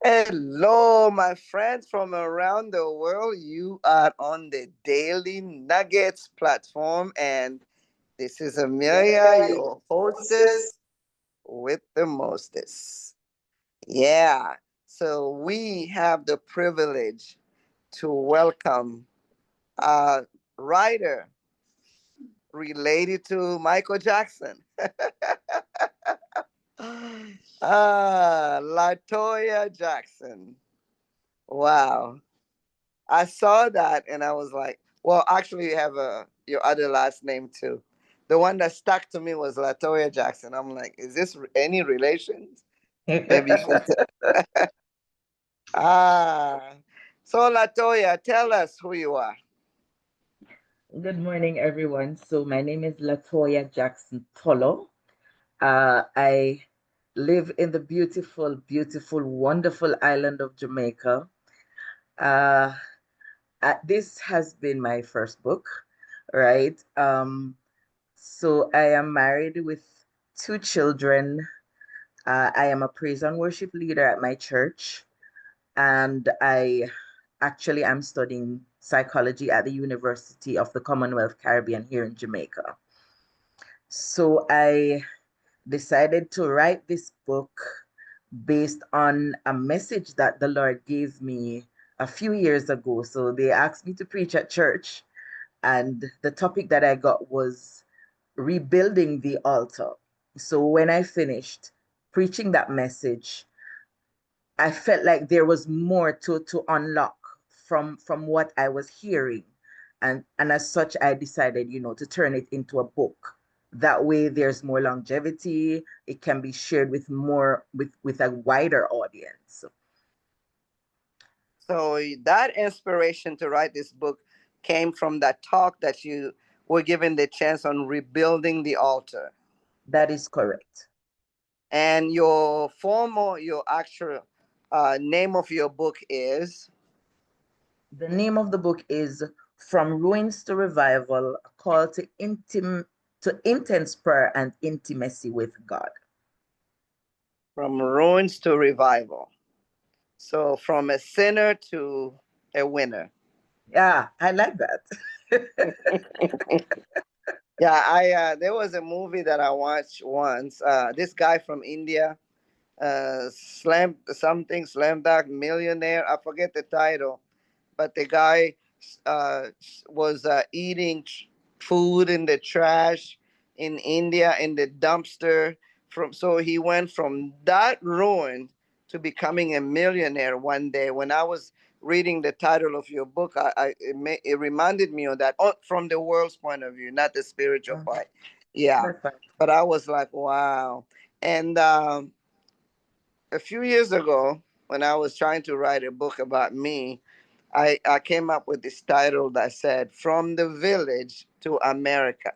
Hello, my friends from around the world. You are on the Daily Nuggets platform, and this is Amelia, your hostess with the mostest. Yeah, so we have the privilege to welcome a writer related to Michael Jackson. Latoya Jackson. Wow. I saw that and I was like, well, actually, you have your other last name too. The one that stuck to me was Latoya Jackson. I'm like, is this any relations? Maybe you can. Ah, so Latoya, tell us who you are. Good morning, everyone. So my name is Latoya Jackson Tolo. I live in the beautiful, beautiful, wonderful island of Jamaica. Uh, this has been my first book, right? So I am married with two children. I am a praise and worship leader at my church, and I actually am studying psychology at the University of the Commonwealth Caribbean here in Jamaica. So I decided to write this book based on a message that the Lord gave me a few years ago. So they asked me to preach at church, and the topic that I got was rebuilding the altar. So when I finished preaching that message, I felt like there was more to unlock from what I was hearing. And as such, I decided, to turn it into a book. That way there's more longevity. It can be shared with more with a wider audience. So that inspiration to write this book came from that talk that you were given the chance on rebuilding the altar. That is correct. And your actual name of your book is The name of the book is From Ruins to Revival, a call to intense prayer and intimacy with God. From Ruins to Revival. So from a sinner to a winner. Yeah, I like that. Yeah, I there was a movie that I watched once. This guy from India, slam dunk millionaire. I forget the title, but the guy uh, was eating food in the trash in India in the dumpster. So he went from that ruin to becoming a millionaire one day. When I was reading the title of your book, it reminded me of that from the world's point of view, not the spiritual Oh, part. Yeah, that's fine. but I was like, wow. And a few years ago, when I was trying to write a book about me, I came up with this title that said From the Village to America.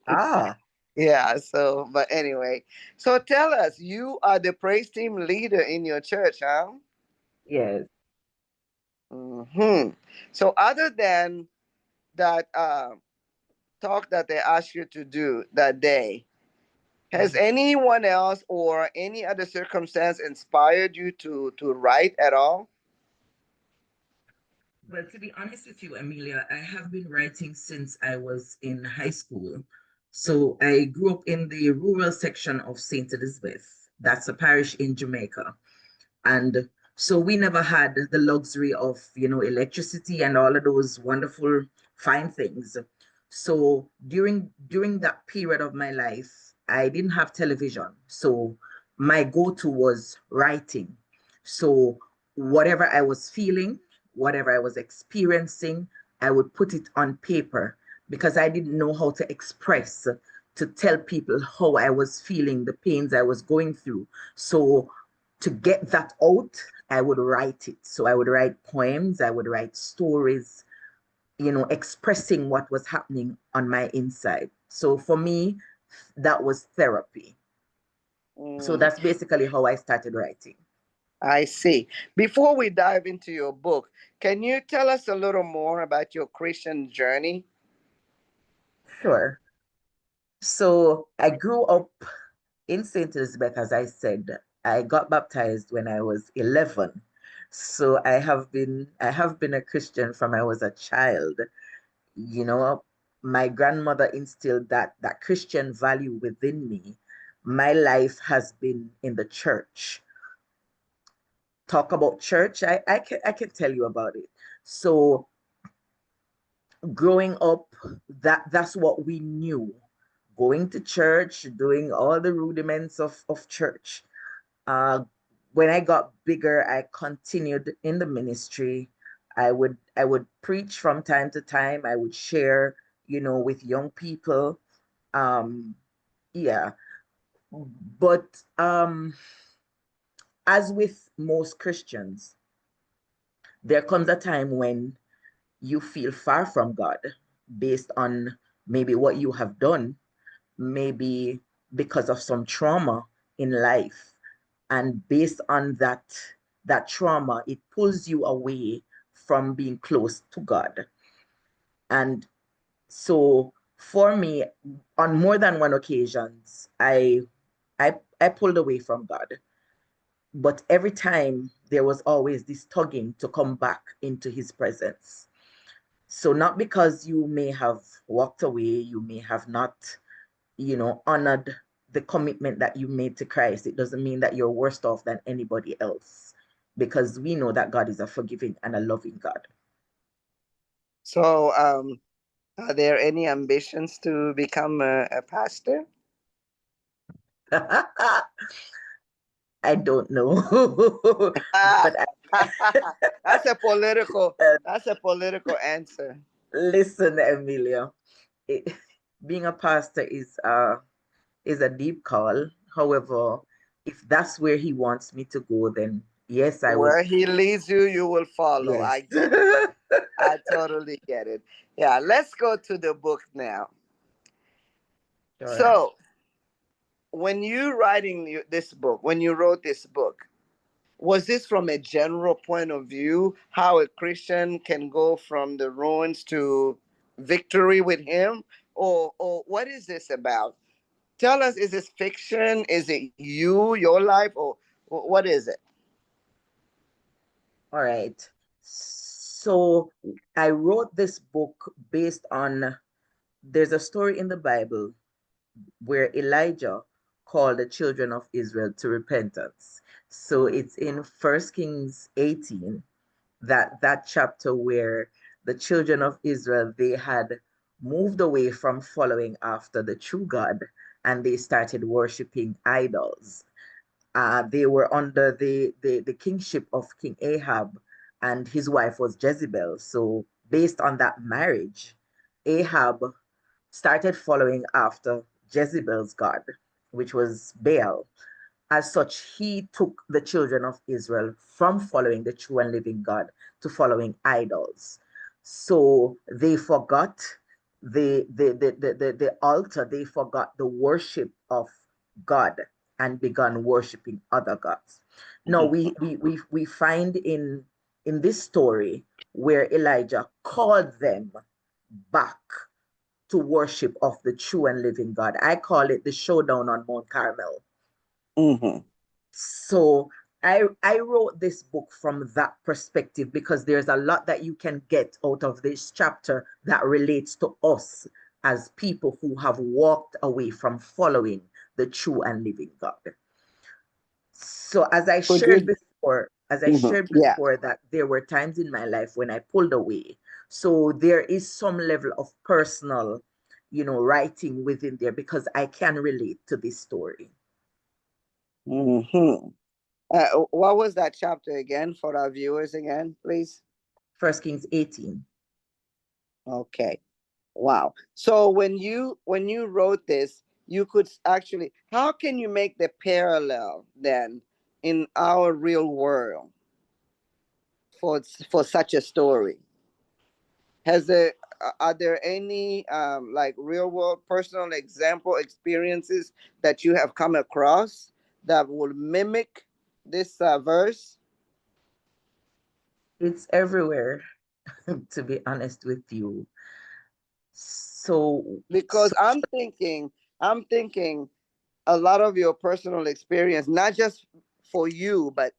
Ah, Yeah, so, but anyway, so tell us, you are the praise team leader in your church, huh? yes. Hmm. So, other than that talk that they asked you to do that day, has Mhm. anyone else or any other circumstance inspired you to write at all? Well, to be honest with you, Emilia, I have been writing since I was in high school. So I grew up in the rural section of St. Elizabeth. That's a parish in Jamaica. And so we never had the luxury of, electricity and all of those wonderful fine things. So during that period of my life, I didn't have television. So my go-to was writing. So whatever I was feeling, whatever I was experiencing, I would put it on paper because I didn't know how to express, to tell people how I was feeling, the pains I was going through. So to get that out, I would write it. So I would write poems, I would write stories, expressing what was happening on my inside. So for me, that was therapy. So Mm, that's basically how I started writing. I see. Before we dive into your book, can you tell us a little more about your Christian journey? Sure. So I grew up in St. Elizabeth, as I said. I got baptized when I was 11. So I have been a Christian from I was a child. You know, my grandmother instilled that Christian value within me. My life has been in the church. Talk about church, I can tell you about it. So growing up, that's what we knew. Going to church, doing all the rudiments of church. Uh, when I got bigger, I continued in the ministry. I would preach from time to time. I would share, with young people. Um, yeah. But as with most Christians, there comes a time when you feel far from God based on maybe what you have done, maybe because of some trauma in life. And based on that trauma, it pulls you away from being close to God. And so for me, on more than one occasions, I pulled away from God. But every time there was always this tugging to come back into his presence. So not because you may have walked away, you may have not, honored the commitment that you made to Christ. It doesn't mean that you're worse off than anybody else, because we know that God is a forgiving and a loving God. So, are there any ambitions to become a pastor? I don't know. Ah, But that's a political. I, That's a political answer. listen, Emilia, it, being a pastor is a deep call. However, if that's where he wants me to go, then yes, I would. Where he leads you, you will follow. Yes. I get it. I totally get it. Yeah, let's go to the book now. Sure. So, when you writing this book, when you wrote this book, was this from a general point of view how a Christian can go from the ruins to victory with him, or what is this about? Tell us, is this fiction? Is it you, your life, or what is it? All right. So I wrote this book based on, there's a story in the Bible where Elijah called the children of Israel to repentance. So it's in First Kings 18, that chapter where the children of Israel, they had moved away from following after the true God, and they started worshiping idols. They were under the kingship of King Ahab, and his wife was Jezebel. So, based on that marriage, Ahab started following after Jezebel's God, which was Baal. As such, he took the children of Israel from following the true and living God to following idols. So they forgot the altar, they forgot the worship of God and began worshiping other gods. Now we find in this story where Elijah called them back to worship of the true and living God. I call it the showdown on Mount Carmel. Mm-hmm. So I wrote this book from that perspective because there's a lot that you can get out of this chapter that relates to us as people who have walked away from following the true and living God. So Could you? as I Mhm. shared Yeah. before, that there were times in my life when I pulled away. So there is some level of personal, writing within there because I can relate to this story. Hmm. What was that chapter again for our viewers again, please? First Kings 18. Okay. Wow. So when you wrote this, you could actually, how can you make the parallel then in our real world for such a story? Has there Are there any like real world personal example experiences that you have come across that would mimic this verse? It's everywhere, to be honest with you. So, Because so I'm thinking a lot of your personal experience, not just for you, but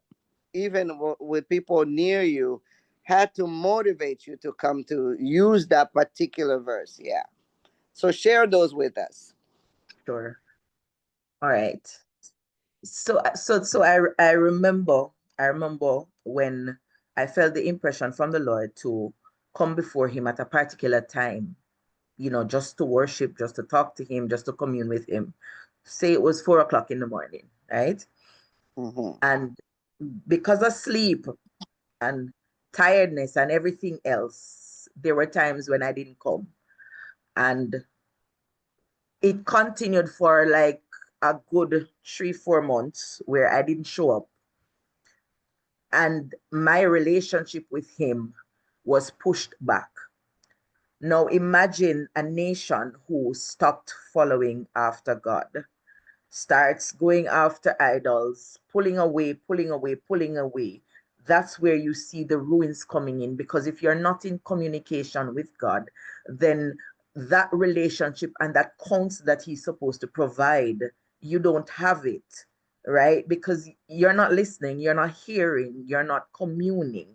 even with people near you, had to motivate you to come to use that particular verse. Yeah. So share those with us. Sure. All right. So I remember when I felt the impression from the Lord to come before him at a particular time, just to worship, just to talk to him, just to commune with him. Say it was 4 o'clock in the morning, right? Hmm. And because of sleep and tiredness and everything else, there were times when I didn't come. And it continued for like a good 3, 4 months where I didn't show up. And my relationship with him was pushed back. Now imagine a nation who stopped following after God, starts going after idols, pulling away, pulling away, pulling away. That's where you see the ruins coming in, because if you're not in communication with God, then that relationship and that counsel that he's supposed to provide, you don't have it, right? Because you're not listening, you're not hearing, you're not communing.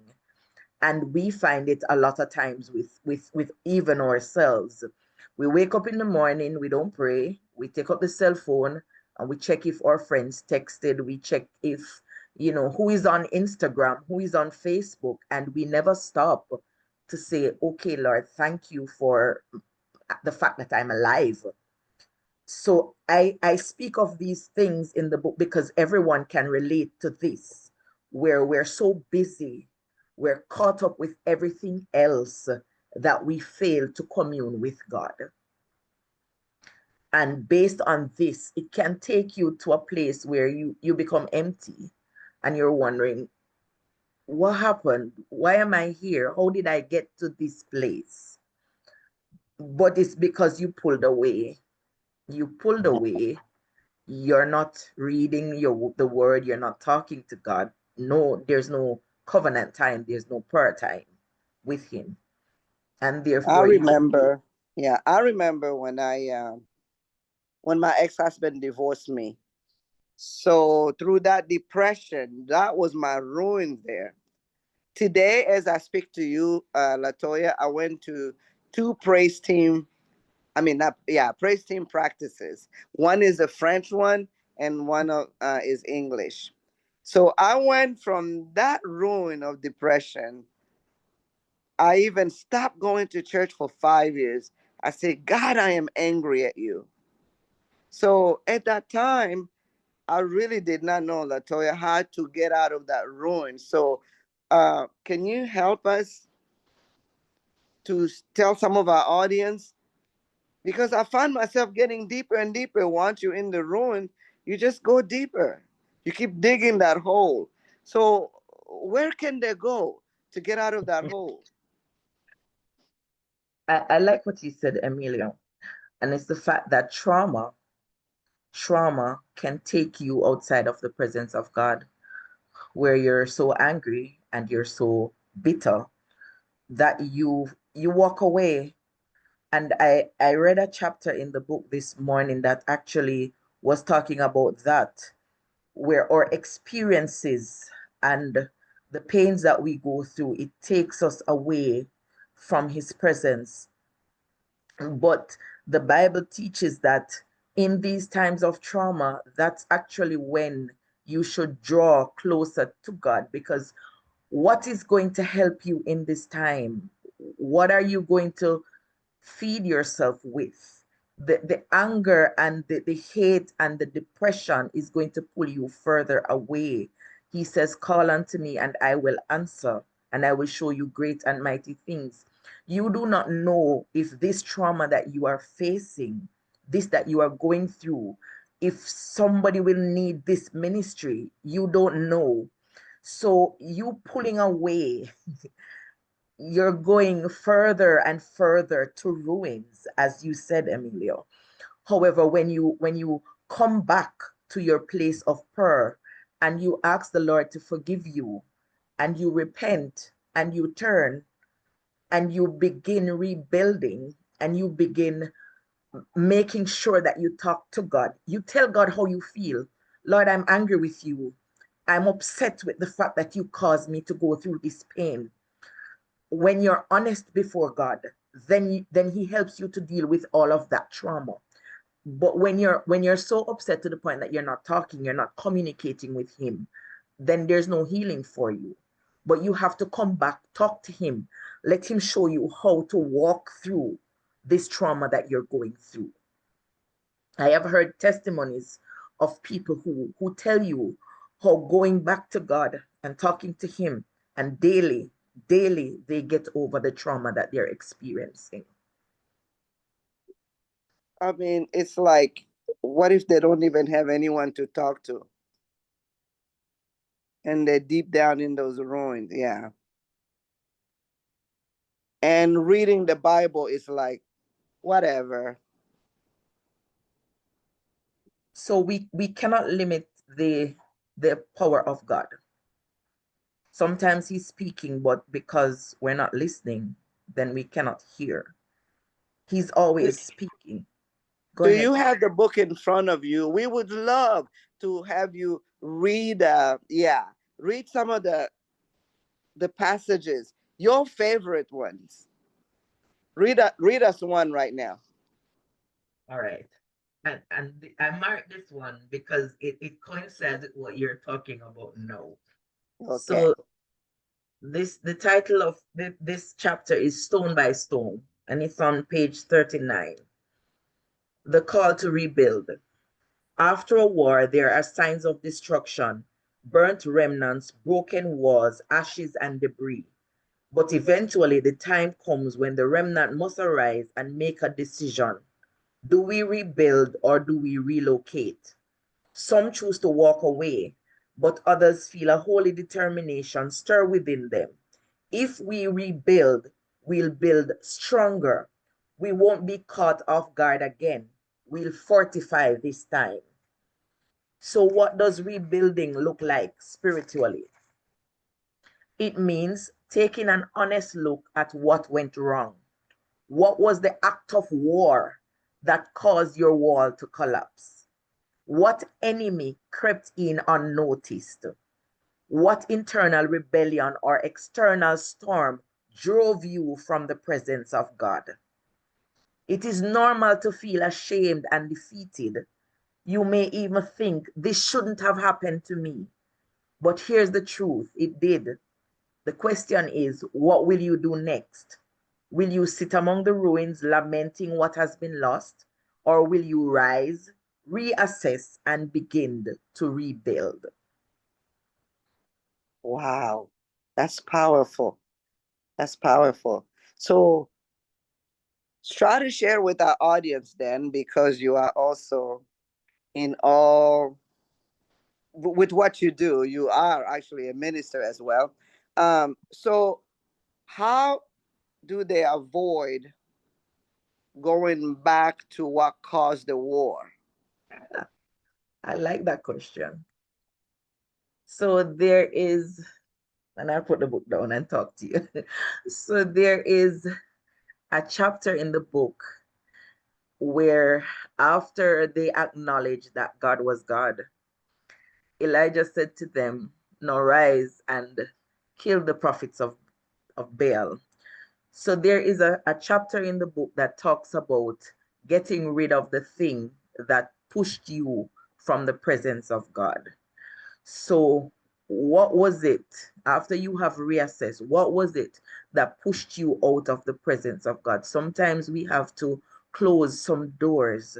And we find it a lot of times with even ourselves. We wake up in the morning, we don't pray, we take up the cell phone and we check if our friends texted, we check if who is on Instagram, who is on Facebook, and we never stop to say, okay, Lord, thank you for the fact that I'm alive. So I speak of these things in the book because everyone can relate to this, where we're so busy, we're caught up with everything else that we fail to commune with God. And based on this, it can take you to a place where you become empty and you're wondering, what happened? Why am I here? How did I get to this place? But it's because you pulled away. You pulled away. You're not reading the word, you're not talking to God. No, there's no covenant time, there's no prayer time with him. And I therefore you remember, yeah, I remember when my ex-husband divorced me. So through that depression, that was my ruin there. Today, as I speak to you, Latoya, I went to two praise team. I mean, not yeah, praise team practices. One is a French one, and one is English. So I went from that ruin of depression. I even stopped going to church for 5 years. I said, God, I am angry at you. So at that time, I really did not know, Latoya, how to get out of that ruin. So, can you help us to tell some of our audience? Because I find myself getting deeper and deeper. Once you're in the ruin, you just go deeper. You keep digging that hole. So, where can they go to get out of that hole? I like what you said, Emilia. And it's the fact that trauma can take you outside of the presence of God, where you're so angry and you're so bitter that you walk away. And I read a chapter in the book this morning that actually was talking about that, where our experiences and the pains that we go through, it takes us away from his presence. But the Bible teaches that in these times of trauma, that's actually when you should draw closer to God, because what is going to help you in this time? What are you going to feed yourself with? The anger and the hate and the depression is going to pull you further away. He says, call unto me and I will answer, and I will show you great and mighty things. You do not know if this trauma that you are facing, this that you are going through, if somebody will need this ministry. You don't know. So you pulling away, you're going further and further to ruins, as you said, Emilio. However, when you come back to your place of prayer and you ask the Lord to forgive you, and you repent and you turn and you begin rebuilding, and you begin making sure that you talk to God, you tell God how you feel. Lord, I'm angry with you. I'm upset with the fact that you caused me to go through this pain. When you're honest before God, then he helps you to deal with all of that trauma. But when you're so upset to the point that you're not talking, you're not communicating with him, then there's no healing for you. But you have to come back, talk to him, let him show you how to walk through this trauma that you're going through. I have heard testimonies of people who tell you how going back to God and talking to him and daily they get over the trauma that they're experiencing. I mean, it's like, what if they don't even have anyone to talk to, and they're deep down in those ruins? Yeah. And reading the Bible is like, whatever. So we cannot limit the power of God. Sometimes he's speaking, but because we're not listening, then we cannot hear. He's always speaking. Go Do ahead. you have the book in front of you? We would love to have you read. Yeah, read some of the passages, your favorite ones. Read us one right now. All right. And I marked this one because it coincides with what you're talking about now. Okay. So the title of this chapter is Stone by Stone, and it's on page 39. The call to rebuild. After a war, there are signs of destruction, burnt remnants, broken walls, ashes, and debris. But eventually, the time comes when the remnant must arise and make a decision. Do we rebuild or do we relocate? Some choose to walk away, but others feel a holy determination stir within them. If we rebuild, we'll build stronger. We won't be caught off guard again. We'll fortify this time. So, what does rebuilding look like spiritually? It means taking an honest look at what went wrong. What was the act of war that caused your wall to collapse? What enemy crept in unnoticed? What internal rebellion or external storm drove you from the presence of God? It is normal to feel ashamed and defeated. You may even think this shouldn't have happened to me. But here's the truth, it did. The question is, what will you do next? Will you sit among the ruins lamenting what has been lost? Or will you rise, reassess, and begin to rebuild? Wow, that's powerful. That's powerful. So try to share with our audience then, because you are also in all with what you do. You are actually a minister as well. So how do they avoid going back to what caused the war? I like that question. So there is, and I'll put the book down and talk to you. So there is a chapter in the book where after they acknowledged that God was God, Elijah said to them, now rise and kill the prophets of Baal. So there is a chapter in the book that talks about getting rid of the thing that pushed you from the presence of God. So what was it after you have reassessed? What was it that pushed you out of the presence of God? Sometimes we have to close some doors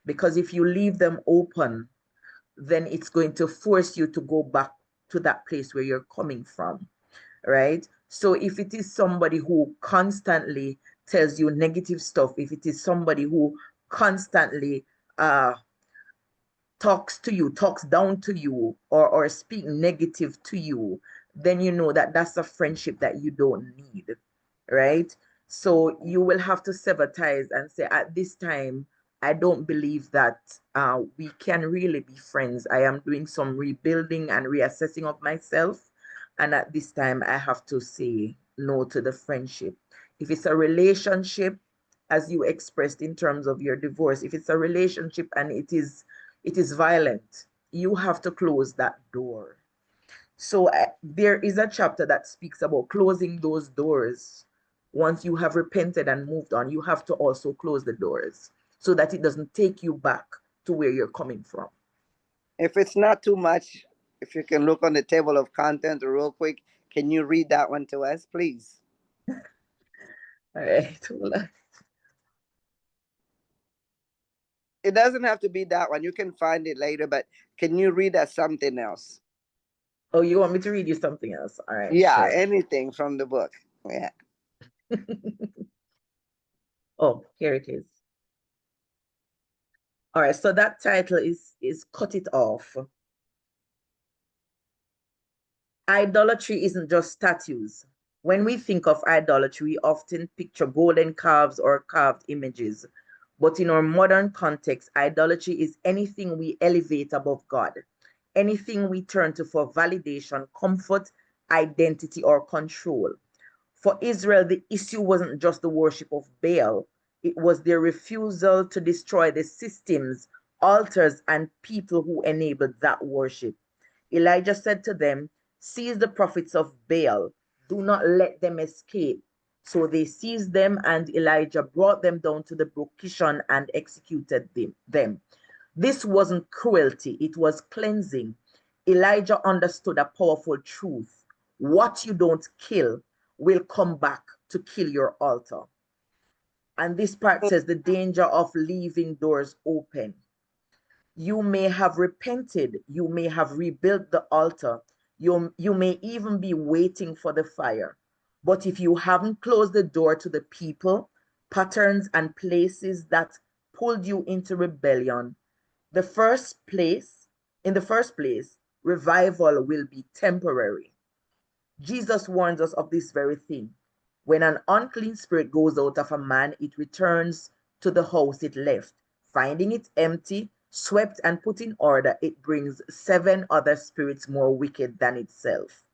because if you leave them open, then it's going to force you to go back to that place where you're coming from, right? So if it is somebody who constantly tells you negative stuff, if it is somebody who constantly uh, talks to you, talks down to you, or speak negative to you, then you know that that's a friendship that you don't need, right? So you will have to sever ties and say, at this time, I don't believe that we can really be friends. I am doing some rebuilding and reassessing of myself. And at this time, I have to say no to the friendship. If it's a relationship, as you expressed in terms of your divorce, if it's a relationship and it is violent, you have to close that door. So there is a chapter that speaks about closing those doors. Once you have repented and moved on, you have to also close the doors so that it doesn't take you back to where you're coming from. If it's not too much, if you can look on the table of content real quick, can you read that one to us, please? All right. Well, It doesn't have to be that one. You can find it later, but can you read us something else? oh, you want me to read you something else? All right, Yeah, sure. anything from the book. Yeah. Oh, here it is. All right, so that title is Cut It Off. Idolatry isn't just statues. When we think of idolatry, we often picture golden calves or carved images. But in our modern context, idolatry is anything we elevate above God, anything we turn to for validation, comfort, identity, or control. For Israel, the issue wasn't just the worship of Baal, it was their refusal to destroy the systems, altars, and people who enabled that worship. Elijah said to them, "Seize the prophets of Baal, do not let them escape." So they seized them, and Elijah brought them down to the brook Kishon and executed them. This wasn't cruelty, it was cleansing. Elijah understood a powerful truth. What you don't kill will come back to kill your altar. And this part says the danger of leaving doors open. You may have repented, you may have rebuilt the altar, you may even be waiting for the fire. But if you haven't closed the door to the people, patterns, and places that pulled you into rebellion, the first place, in the first place, revival will be temporary. Jesus warns us of this very thing. When an unclean spirit goes out of a man, it returns to the house it left. Finding it empty, swept, and put in order, it brings seven other spirits more wicked than itself.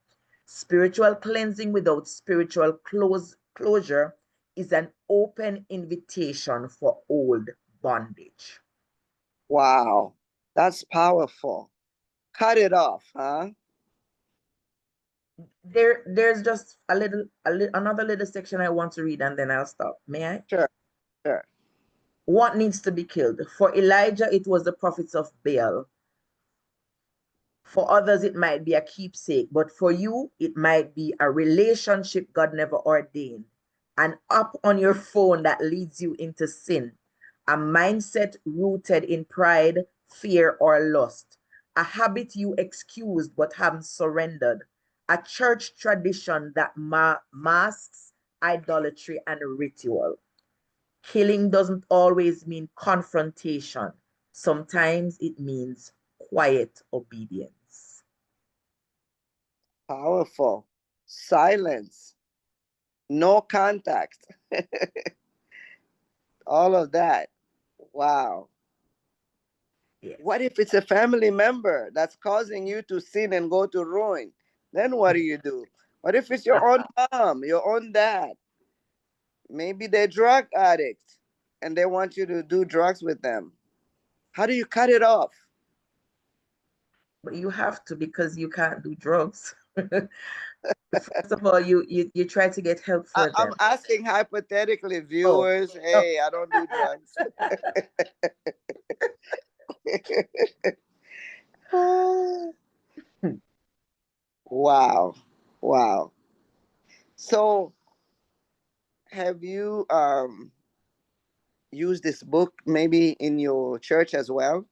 Spiritual cleansing without spiritual closure is an open invitation for old bondage. Wow. That's powerful. Cut it off, huh? There's just another little section I want to read and then I'll stop. May I? Sure, sure. What needs to be killed? For Elijah, it was the prophets of Baal. For others, it might be a keepsake, but for you, it might be a relationship God never ordained, an app on your phone that leads you into sin, a mindset rooted in pride, fear, or lust, a habit you excused but haven't surrendered, a church tradition that masks idolatry and ritual. Killing doesn't always mean confrontation. Sometimes it means quiet obedience. Powerful. Silence. No contact. All of that. Wow. What Yes. if it's a family member that's causing you to sin and go to ruin? Then what do you do? What if it's your own mom, your own dad? Maybe they're drug addicts and they want you to do drugs with them. How do you cut it off? But you have to because you can't do drugs. First of all, you try to get help for I'm them. asking hypothetically, Oh, viewers. oh. Hey, I don't do drugs. Wow, wow. So, have you used this book maybe in your church as well?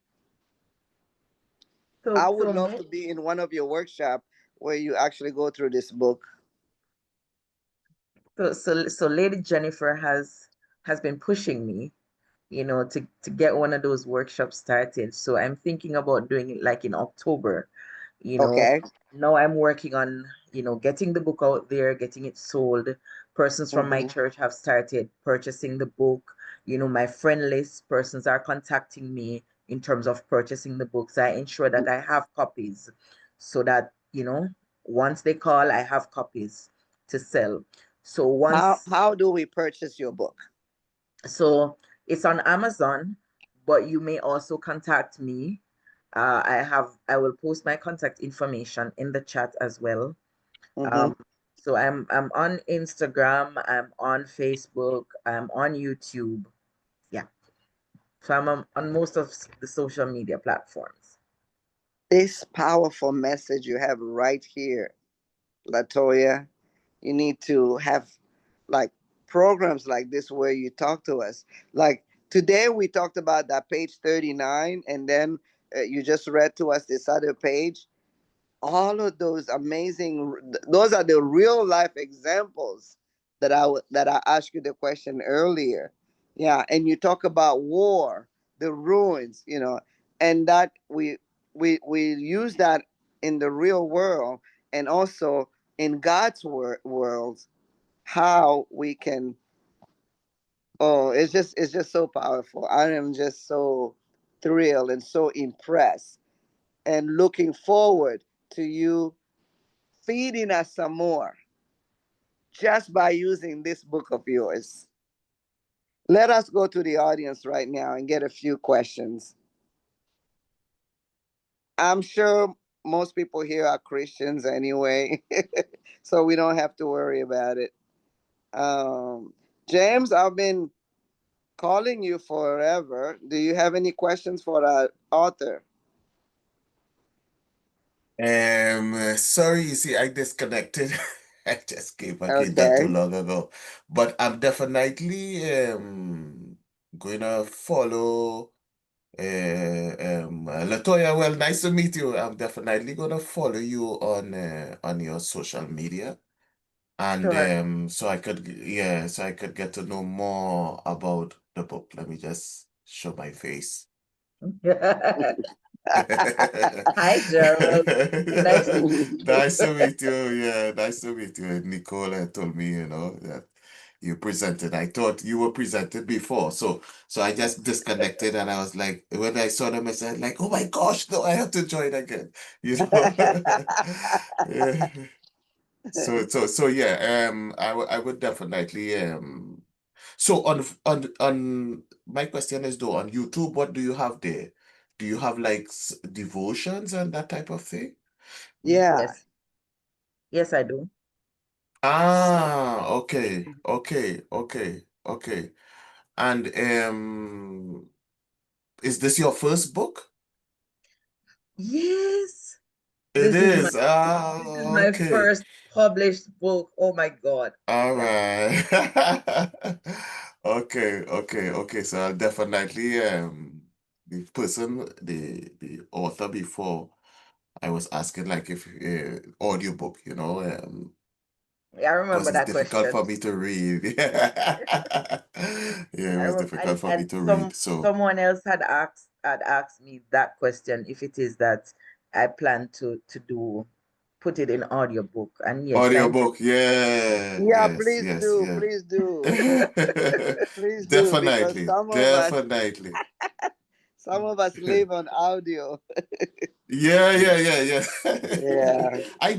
I so would so love ma- to be in one of your workshop where you actually go through this book. so Lady Jennifer has been pushing me, to get one of those workshops started. So I'm thinking about doing it like in October. You know, Okay. now I'm working on, getting the book out there, getting it sold. Persons from my Hmm. church have started purchasing the book. My friend list, persons are contacting me in terms of purchasing the books. I ensure that I have copies so that, once they call, I have copies to sell. So How once how do we purchase your book? so it's on Amazon, but you may also contact me. I will post my contact information in the chat as well. Mm-hmm. Um, so I'm on Instagram, I'm on Facebook, I'm on YouTube. Yeah. So I'm on most of the social media platforms. This powerful message you have right here, Latoya. You need to have like programs like this where you talk to us. Like today, we talked about that page 39, and then you just read to us this other page. All of those amazing, those are the real life examples that I asked you the question earlier. Yeah, and you talk about war, the ruins, and that we use that in the real world, and also in God's world, how we can. Oh, it's just so powerful. I am just so thrilled and so impressed, and looking forward to you feeding us some more just by using this book of yours. Let us go to the audience right now and get a few questions. I'm sure most people here are Christians anyway, so we don't have to worry about it. Um, James, I've been calling you forever. Do you have any questions for our author? Sorry, you see, I disconnected. I just came not too Okay, long ago. But I'm definitely gonna follow Latoya. Well, nice to meet you. I'm definitely gonna follow you on your social media. And Sure. so I could get to know more about the book. Let me just show my face. Hi, Gerald. Nice to meet you. Nice to meet you. Yeah, nice to meet you. Nicole had told me, that you presented. I thought you were presented before. So I just disconnected and I was like, when I saw the message, like, oh my gosh, no, I have to join again. You know? Yeah. So yeah, I would definitely so on my question is though on YouTube, what do you have there? Do you have like devotions and that type of thing? yeah, Yes. Yes, I do. Ah, okay. And is this your first book? Yes. It This is. is Ah, my okay. first published book. Oh my God. All Yeah. right. Okay. So I'll definitely the author before I was asking like if audiobook, I because remember it's that difficult question. for me to read. Yeah, it I was remember, difficult for me and to read. So someone else had asked me that question if it is that I plan to do put it in audiobook. And yes, I audiobook, yeah, yeah. yes. Please do, please do, because Definitely, definitely. some of us live on audio. Yeah. Yeah. I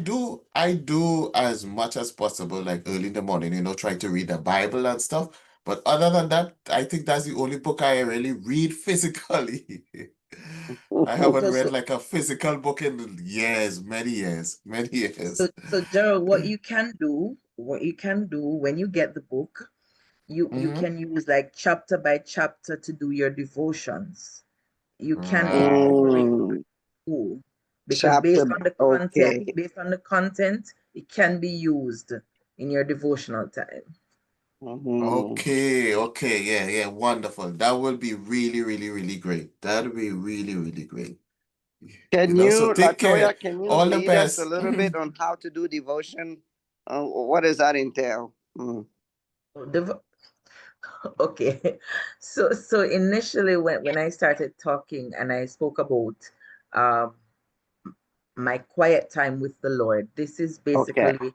do as much as possible, like early in the morning, try to read the Bible and stuff. But other than that, I think that's the only book I really read physically. I haven't so read so like a physical book in years, many years, many so years. so Gerald, what you can do when you get the book, you Hmm. can use like chapter by chapter to do your devotions. You can incorporate Right. Mm, tool because chapter. Okay. based on the content, it can be used in your devotional time. Mhm. Okay, yeah, wonderful. That will be really, really, really great. That would be really, really great. Can So you, take care. Latoya? Can you All the lead us a best. little bit on how to do devotion? What does that entail? Mm. So okay. So initially when I started talking and I spoke about um my quiet time with the Lord, this is Okay. basically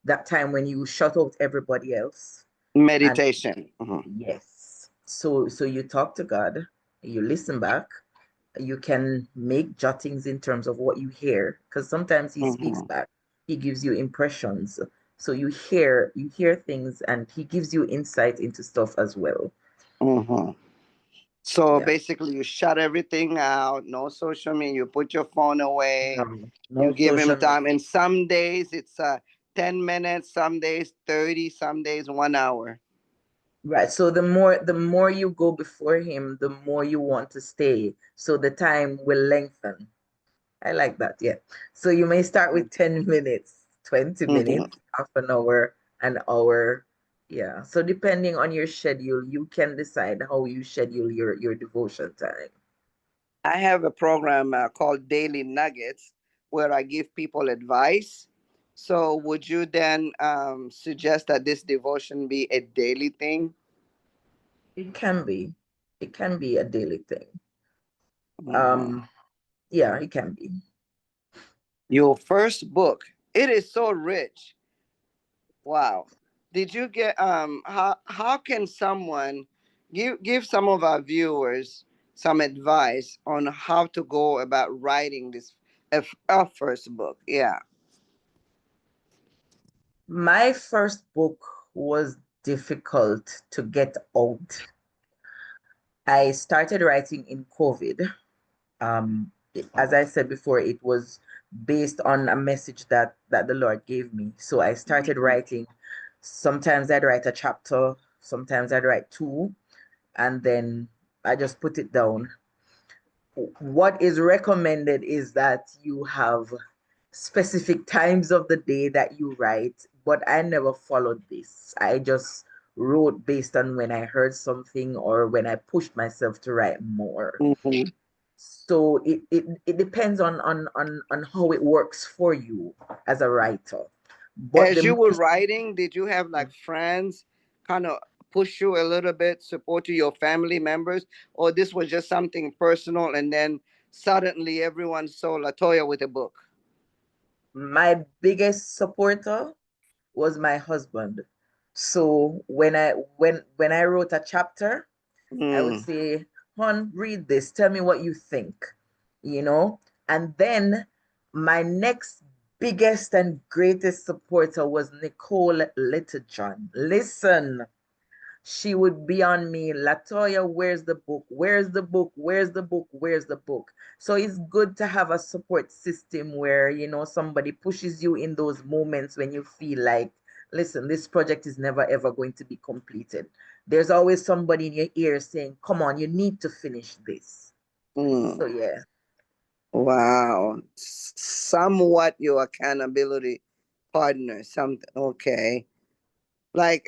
that time when you shut out everybody else. And Meditation. Mhm. yes, so you talk to God, you listen back, you can make jottings in terms of what you hear, because sometimes he speaks Mhm. back, he gives you impressions. So you hear things and he gives you insight into stuff as well. Mhm. So Yeah. basically, you shut everything out, no social media, you put your phone away, No, you no give him social time. media. And some days it's 10 minutes, some days 30, some days 1 hour. Right. So the more you go before him, the more you want to stay. So the time will lengthen. I like that. Yeah. So you may start with 10 minutes, 20 Mhm. minutes, half an hour, an hour. Yeah. So depending on your schedule, you can decide how you schedule your devotion time. I have a program called Daily Nuggets where I give people advice. So, would you then suggest that this devotion be a daily thing? It can be. It can be a daily thing. Mhm. Um, yeah, it can be. Your first book, it is so rich. Wow. Did you get how can someone give some of our viewers some advice on how to go about writing this a first book? Yeah. My first book was difficult to get out. I started writing in COVID. As I said before, it was based on a message that the Lord gave me. So I started writing. Sometimes I'd write a chapter, sometimes I'd write two, and then I just put it down. What is recommended is that you have specific times of the day that you write, but I never followed this. I just wrote based on when I heard something or when I pushed myself to write more. Mhm. So it depends on how it works for you as a writer. But As the you were most writing, did you have like friends kind of push you a little bit, support you, your family members, or this was just something personal and then suddenly everyone saw Latoya with a book? my biggest supporter was my husband. So when I wrote a chapter, I would Mm. say, "Hon, read this. Tell me what you think." You know? And then my next biggest and greatest supporter was Nicole Littlejohn. Listen, she would be on me, Latoya, where's the book? Where's the book? Where's the book? Where's the book? So it's good to have a support system where, somebody pushes you in those moments when you feel like, listen, this project is never ever going to be completed. There's always somebody in your ear saying, come on, you need to finish this. So Mm. yeah. Wow. Somewhat your accountability partner. Something okay. Like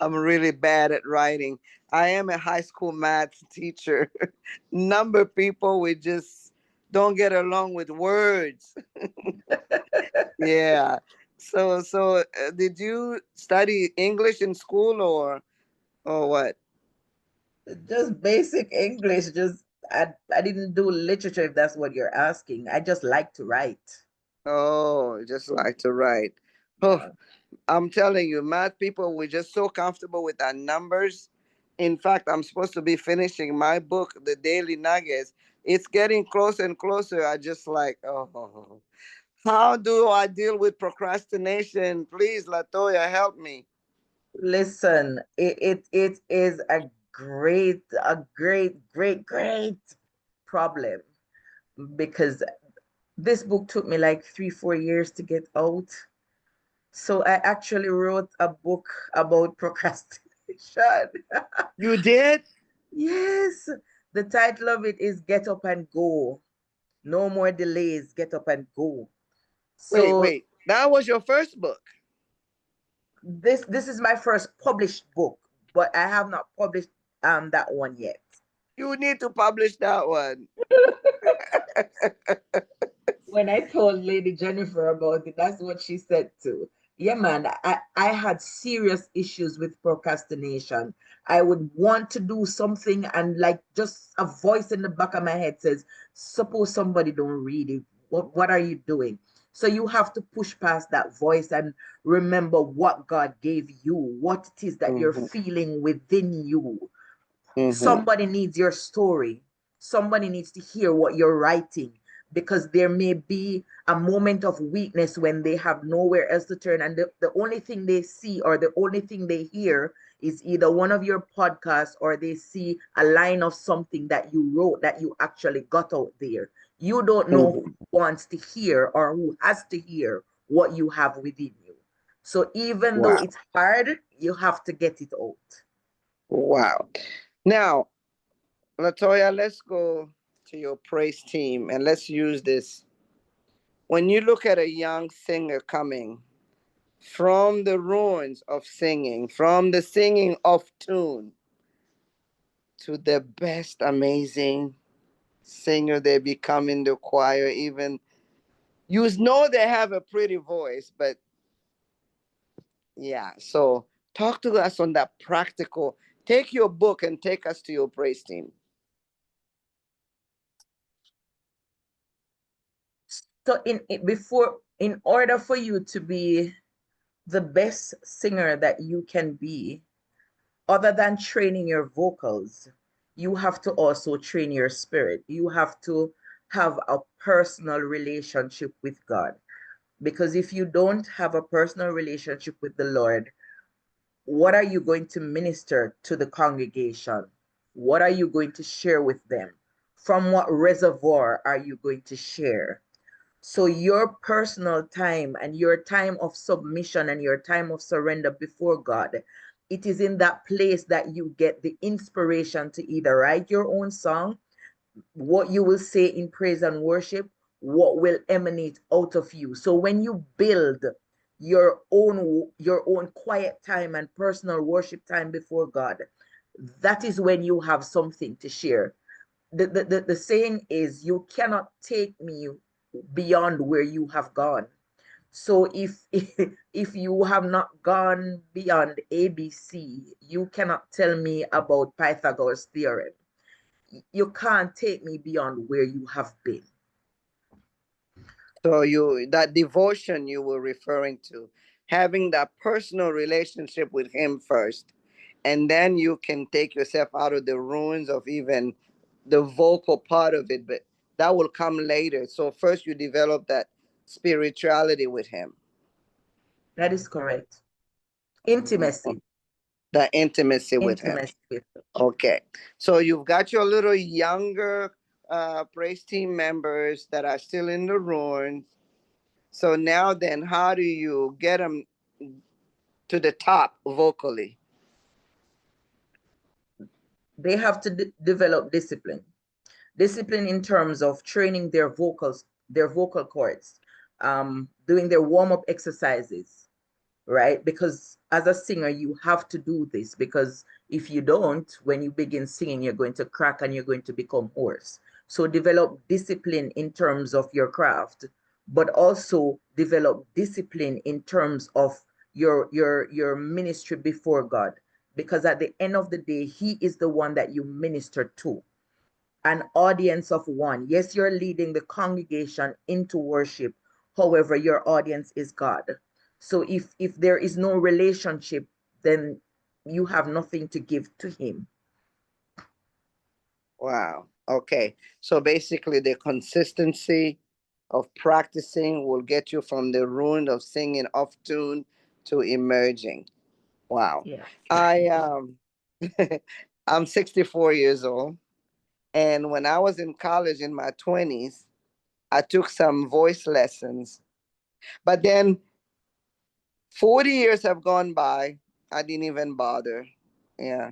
I'm really bad at writing. I am a high school math teacher. Number people we just don't get along with words. Yeah. So did you study English in school or what? Just basic English, I didn't do literature if that's what you're asking. I just like to write. Oh, just like to write. Oh, Yeah. I'm telling you, math people, we're just so comfortable with our numbers. In fact, I'm supposed to be finishing my book, The Daily Nuggets. It's getting closer and closer. I just like, oh, how do I deal with procrastination? Please, Latoya, help me. Listen, it is a great problem because this book took me like 3, 4 years to get out. So I actually wrote a book about procrastination. You did? Yes, the title of it is Get Up and Go. No more delays, get up and go. Wait, So wait. That was your first book. this is my first published book, but I have not published that one yet. You need to publish that one. When I told Lady Jennifer about it, that's what she said too. Yeah, man, I had serious issues with procrastination. I would want to do something, and like just a voice in the back of my head says, suppose somebody don't read it. What are you doing? So you have to push past that voice and remember what God gave you, what it is that you're Hmm. feeling within you. Hmm. Somebody needs your story. Somebody needs to hear what you're writing because there may be a moment of weakness when they have nowhere else to turn. And the only thing they see or the only thing they hear is either one of your podcasts or they see a line of something that you wrote that you actually got out there. You don't know who Mhm. wants to hear or who has to hear what you have within you. So even though Wow. it's hard, you have to get it out. Wow. Now, Latoya, let's go to your praise team and let's use this. When you look at a young singer coming from the ruins of singing, from the singing of tune to the best amazing singer they become in the choir, even you know they have a pretty voice, but yeah. So talk to us on that practical. Take your book and take us to your praise team. So in order for you to be the best singer that you can be, other than training your vocals, you have to also train your spirit. You have to have a personal relationship with God. Because if you don't have a personal relationship with the Lord, what are you going to minister to the congregation? What are you going to share with them? From what reservoir are you going to share? So your personal time and your time of submission and your time of surrender before God, it is in that place that you get the inspiration to either write your own song, what you will say in praise and worship, what will emanate out of you. So when you build your own quiet time and personal worship time before God, that is when you have something to share. The saying is, you cannot take me beyond where you have gone. So if you have not gone beyond ABC, you cannot tell me about Pythagoras theorem. You can't take me beyond where you have been. So you that devotion you were referring to, having that personal relationship with him first, and then you can take yourself out of the ruins of even the vocal part of it, but that will come later. So first you develop that spirituality with him. That is correct. Mhm. Intimacy. The intimacy with him. Intimacy with them. Okay. So you've got your little younger praise team members that are still in the ruins. So now then, how do you get them to the top vocally? They have to develop discipline. Discipline in terms of training their vocals, their vocal cords, doing their warm-up exercises, right? Because as a singer, you have to do this, because if you don't, when you begin singing, you're going to crack and you're going to become hoarse. So develop discipline in terms of your craft, but also develop discipline in terms of your ministry before God. Because at the end of the day, He is the one that you minister to, an audience of one. Yes, you're leading the congregation into worship. However, your audience is God. So if there is no relationship, then you have nothing to give to him. Wow. Okay. So basically, the consistency of practicing will get you from the ruin of singing off tune to emerging. Wow. Yeah. I I'm 64 years old, and when I was in college in my 20s, I took some voice lessons. But then 40 years have gone by. I didn't even bother. Yeah.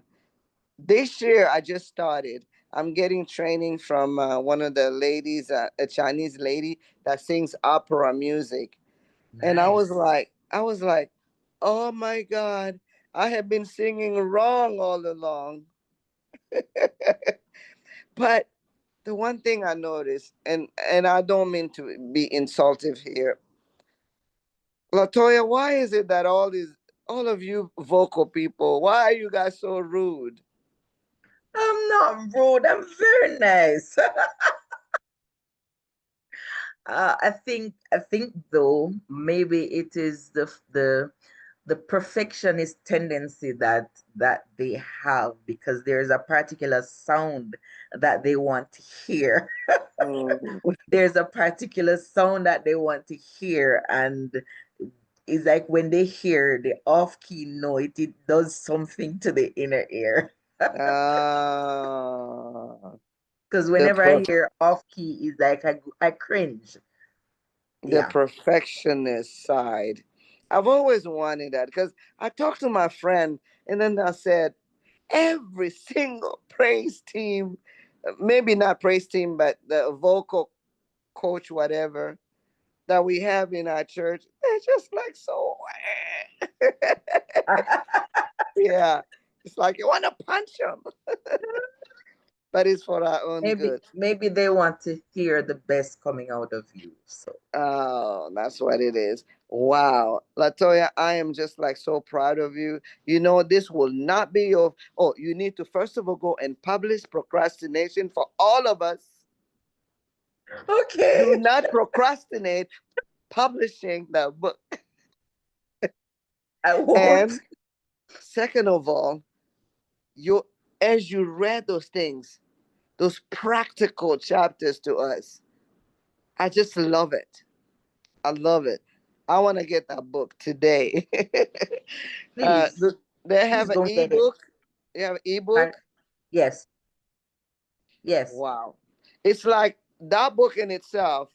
This year, I just started. I'm getting training from one of the ladies, a Chinese lady that sings opera music. And Nice. I was like, oh my God, I have been singing wrong all along. But the one thing I noticed, and I don't mean to be insultive here, Latoya, why is it that all of you vocal people, why are you guys so rude? I'm not rude. I'm very nice. I think though maybe it is the perfectionist tendency that they have, because there's a particular sound that they want to hear. Mm. There's a particular sound that they want to hear, and It's like when they hear the off-key note, it does something to the inner ear. Uh, Because the whenever I per hear off-key, it's like I cringe. the Yeah. perfectionist side. I've always wanted that because I talked to my friend and then I said every single praise team, maybe not praise team, but the vocal coach, whatever that we have in our church, they're just like so. Yeah, it's like you want to punch them, but it's for our own maybe good. maybe they want to hear the best coming out of you. So Oh, that's what it is. Wow. Latoya, I am just like so proud of you. You know, this will not be your. Oh, you need to first of all go and publish procrastination for all of us. Do okay. not procrastinate publishing the book. I won't. And second of all, you as you read those things, those practical chapters to us, I just love it. I love it. I want to get that book today. uh, Please, th- they have please an go get it. ebook. You have an I, ebook. yes, yes. Wow, it's like that book in itself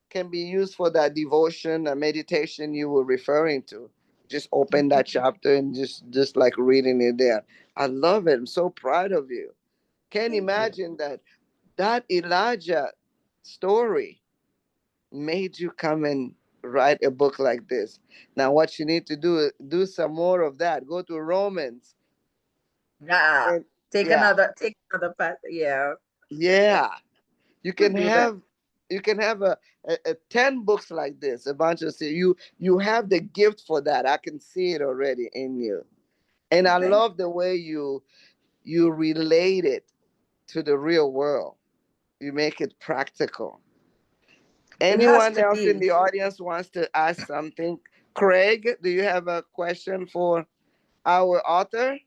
can be used for that devotion and meditation you were referring to. Just open that chapter and just like reading it there. I love it. I'm so proud of you. Can't Thank you. imagine that Elijah story made you come and write a book like this. Now, what you need to do some more of that. Go to Romans, Nah. and yeah, Take another path. Yeah. yeah. You We'll can do that. have a 10 books like this. A bunch of you have the gift for that. I can see it already in you, and I Thank love the way you relate it to the real world. You make it practical. it has Anyone to else in be. the audience wants to ask something? Craig, do you have a question for our author?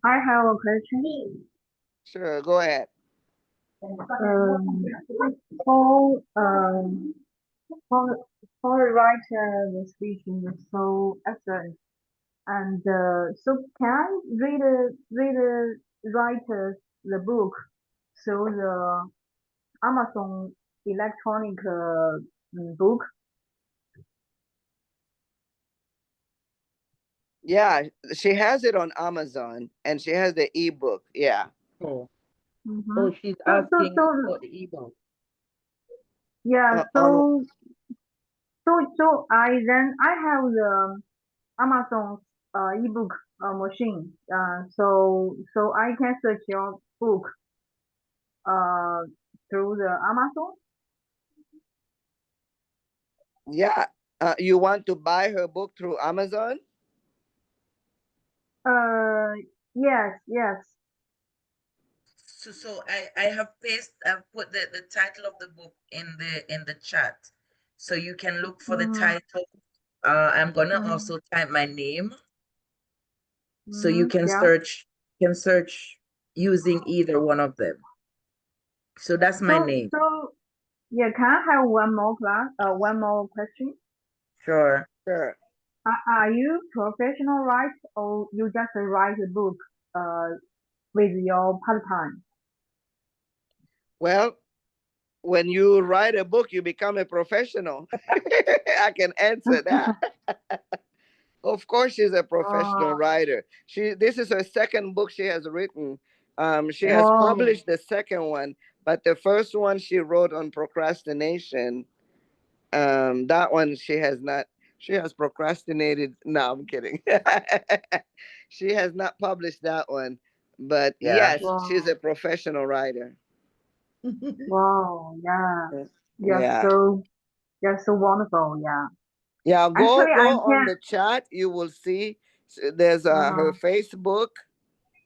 I have a question. Sure, go ahead. Um, for for for the writer, the speaking is so excellent, and so can I read a writer the book through the Amazon electronic book? Yeah, she has it on Amazon and she has the ebook. Yeah. Oh, Mm-hmm. oh, she's So asking about the ebook. yeah, On so I have the Amazon ebook machine. So I can search your book uh through the Amazon. yeah. You want to buy her book through Amazon? Uh yes, yes. So I have I've put the title of the book in the chat. So you can look for the Mm-hmm. title. I'm gonna Mm-hmm. also type my name so you Mm-hmm. Yeah. can search using either one of them. So that's my name. So yeah, can I have one more question? Sure. Sure. Are you professional writer or you just write a book uh with your part time? Well, when you write a book, you become a professional. I can answer that. Of course, she's a professional Uh, writer. This is her second book she has written. She has wow. published the second one, but the first one she wrote on procrastination. That one she has not. She has procrastinated. No, I'm kidding. She has not published that one, but Yeah. yes, she's a Wow. professional writer. Wow. Yeah. You're Yeah, so you're so wonderful. Yeah. yeah. Go Actually, I go on can. the chat. You will see. There's her Uh-huh. Facebook.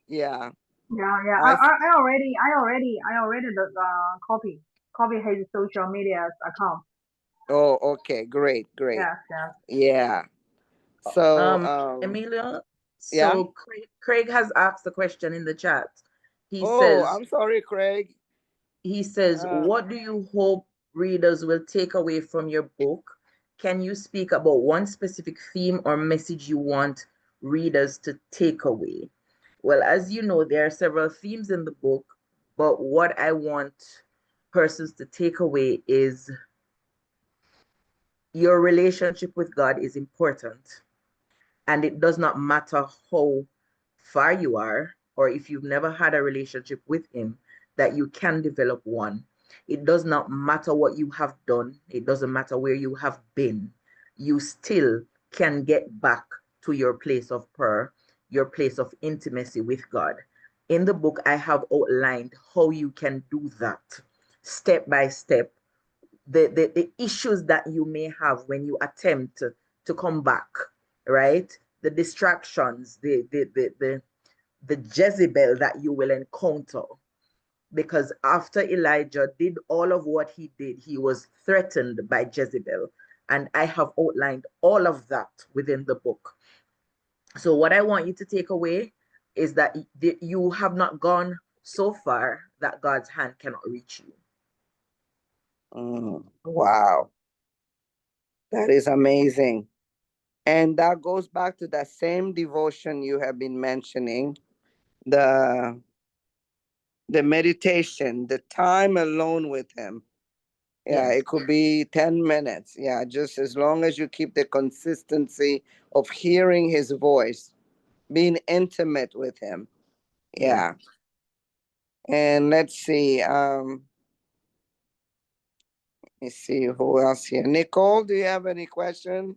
Yeah, Yeah, yeah. I. I already copy his social media account. Oh, okay, great, great. Yes, yes. Yeah. So, Emilia, yeah. so Craig has asked a question in the chat. He Oh, says, I'm sorry, Craig. he says, Uh, what do you hope readers will take away from your book, can you speak about one specific theme or message you want readers to take away? Well, as you know, there are several themes in the book, but what I want persons to take away is your relationship with God is important. And it does not matter how far you are, or if you've never had a relationship with Him, that you can develop one. It does not matter what you have done, it doesn't matter where you have been. You still can get back to your place of prayer, your place of intimacy with God. In the book, I have outlined how you can do that step by step, the issues that you may have when you attempt to come back, right? The distractions, the Jezebel that you will encounter. Because after Elijah did all of what he did, he was threatened by Jezebel. And I have outlined all of that within the book. So, what I want you to take away is that you have not gone so far that God's hand cannot reach you. Wow, that is amazing. And that goes back to that same devotion you have been mentioning, the the meditation, the time alone with him. Yeah, Yes, it could be 10 minutes. Yeah, just as long as you keep the consistency of hearing his voice, being intimate with him. yeah. Yeah. And let's see. Let's see who else here. Nicole, do you have any question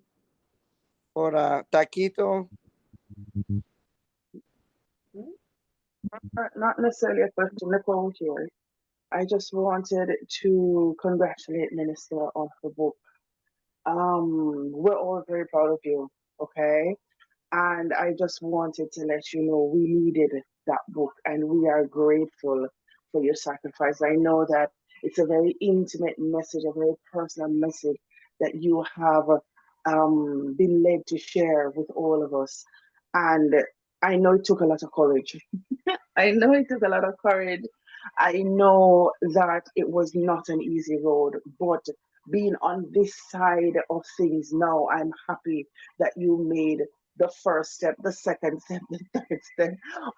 for Taquito? Not necessarily a question, Nicole here. I just wanted to congratulate Minister on her book. We're all very proud of you, okay? And I just wanted to let you know we needed that book and we are grateful for your sacrifice. I know that it's a very intimate message, a very personal message that you have been led to share with all of us. And I know it took a lot of courage. I know it took a lot of courage. I know that it was not an easy road, but being on this side of things now, I'm happy that you made the first step, the second step, the third step.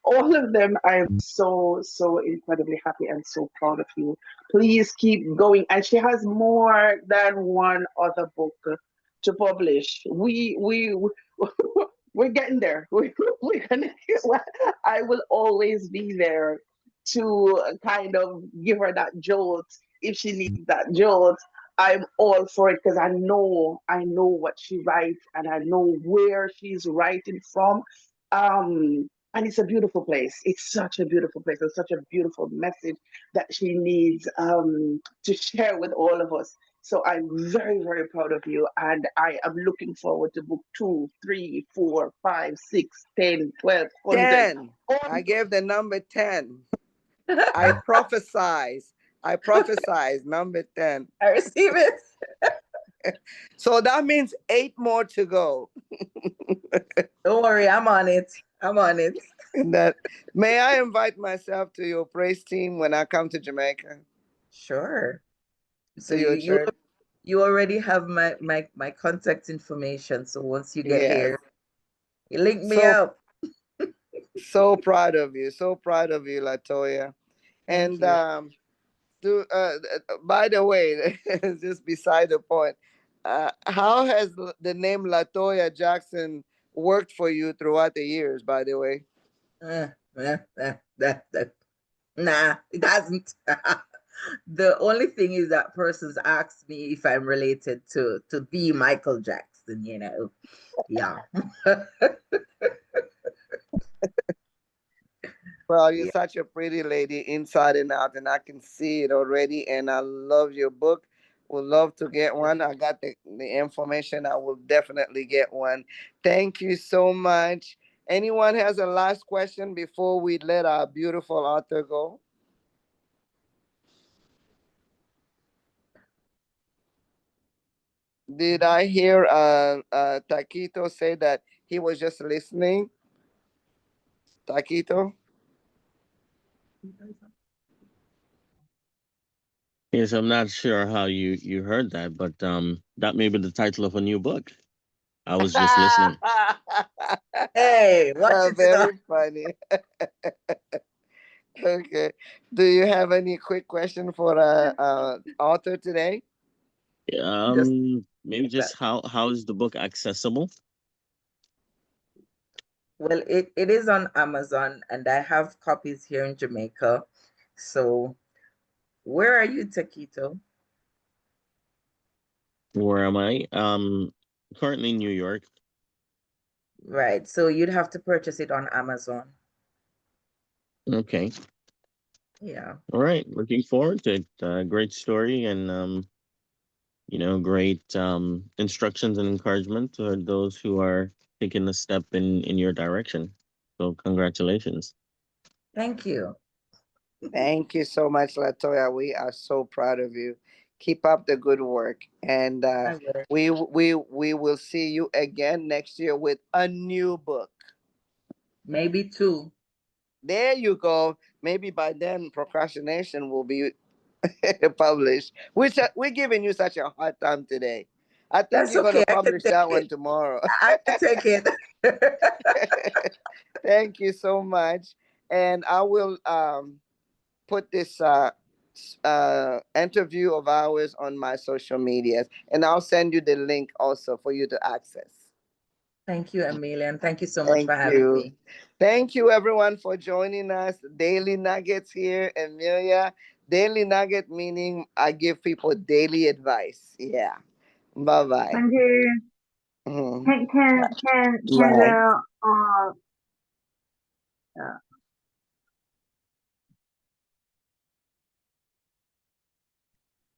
All of them, I'm so incredibly happy and so proud of you. Please keep going. And she has more than one other book to publish. We're getting there. We're gonna. I will always be there to kind of give her that jolt if she needs that jolt. I'm all for it because I know what she writes and I know where she's writing from. And it's a beautiful place. It's such a beautiful place and such a beautiful message that she needs to share with all of us. So I'm very, very proud of you, and I am looking forward to book 2, 3, 4, 5, 6, 10, 12, 100. 10. I gave the number 10. I prophesize. I prophesize number 10. I receive it. So that means 8 more to go. Don't worry, I'm on it. I'm on it. And that, may I invite myself to your praise team when I come to Jamaica, Sure. So to your church? you already have my contact information. So once you get Yes. here, you link me So up. so proud of you. So proud of you, Latoya. Thank And you. by the way, just beside the point, how has the name Latoya Jackson worked for you throughout the years? By the way, Uh, nah, it hasn't. The only thing is that persons ask me if I'm related to the Michael Jackson, you know. Yeah. well, you're Yeah. such a pretty lady inside and out, and I can see it already. And I love your book. Would love to get one. I got the information. I will definitely get one. Thank you so much. Anyone has a last question before we let our beautiful author go? Did I hear Taquito say that he was just listening? Taquito? Yes, I'm not sure how you heard that, but that may be the title of a new book. I was just listening. Hey, watch it, Very funny. Okay. Do you have any quick question for author today? Just Maybe that. just how is the book accessible? Well, it is on Amazon, and I have copies here in Jamaica. So, where are you, Taquito? Where am I? Currently in New York. Right. So you'd have to purchase it on Amazon. Okay. Yeah. All right. Looking forward to it. Great story and great instructions and encouragement to those who are taking a step in your direction. So congratulations. Thank you. Thank you so much, Latoya. We are so proud of you. Keep up the good work, and I will. we will see you again next year with a new book. Maybe two. There you go. Maybe by then, procrastination will be published. We're giving you such a hard time today. I think That's you're gonna okay. I can publish take that it. one tomorrow. I can take it. Thank you so much, and I will put this interview of ours on my social medias, and I'll send you the link also for you to access. Thank you, Emilia, and thank you so much Thank for having you. me. Thank you, everyone, for joining us. Daily Nuggets here, Emilia. Daily Nugget meaning I give people daily advice. Yeah. Bye bye. Thank you. Mhm. Can Bye. the uh,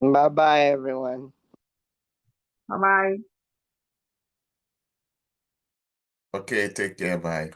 Bye bye, everyone. bye bye. Okay, take care. Bye.